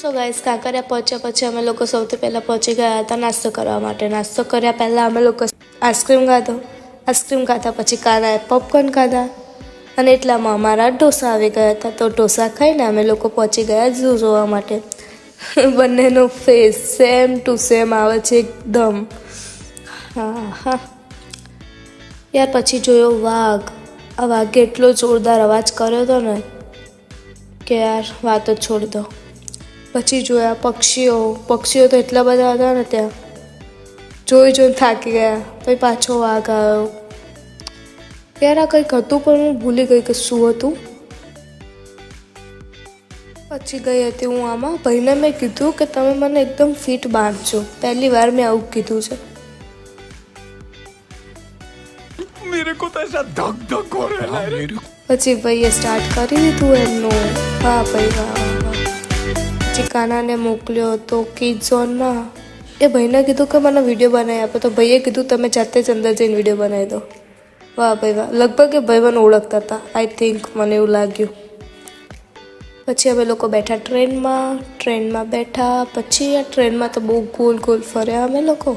So guys Kankaria પહોંચ્યા પછી અમે લોકો સૌથી પહેલાં પહોંચી ગયા હતા નાસ્તો કરવા માટે. નાસ્તો કર્યા પહેલાં અમે લોકો આઈસ્ક્રીમ ખાધા પછી કાનાએ પોપકોર્ન ખાધા અને એટલામાં અમારા ઢોસા આવી ગયા હતા. તો ઢોસા ખાઈને અમે લોકો પહોંચી ગયા ઝૂ જોવા માટે. બંનેનો ફેસ સેમ ટુ સેમ આવે છે એકદમ. હા યાર પછી જોયો વાઘ. આ વાઘે એટલો જોરદાર અવાજ કર્યો હતો ને કે યાર વાત જ છોડી દો. પછી જોયા પક્ષીઓ તો એટલા બધા હતા ને ત્યાં, જોઈને થાકી ગયા. પછી પાછો વાઘ આવ્યો. યાર આ કંઈક હતું પણ હું ભૂલી ગઈ કે શું હતું. પછી ગઈ હતી હું આમાં. ભાઈને મેં કીધું કે તમે મને એકદમ ફિટ બાંધજો. પહેલી વાર મેં આવું કીધું છે. मेरे को तो ऐसा धक धक हो रहा है. પછી ભાઈએ સ્ટાર્ટ કરી દીધું એમનું. વાહ ભાઈ વાહ. પછી કાનાને મોકલ્યો હતો કિડ ઝોનમાં. એ ભાઈને કીધું કે મને વિડીયો બનાવી આપો. તો ભાઈએ કીધું તમે જાતે જ અંદર જઈને વિડીયો બનાવી દો. વાહ ભાઈ વાહ. લગભગ એ ભાઈ મને ઓળખતા હતા આઈ થિંક, મને એવું લાગ્યું. પછી અમે લોકો બેઠા ટ્રેનમાં બેઠા. પછી આ ટ્રેનમાં તો બહુ ગોલ ફર્યા અમે લોકો.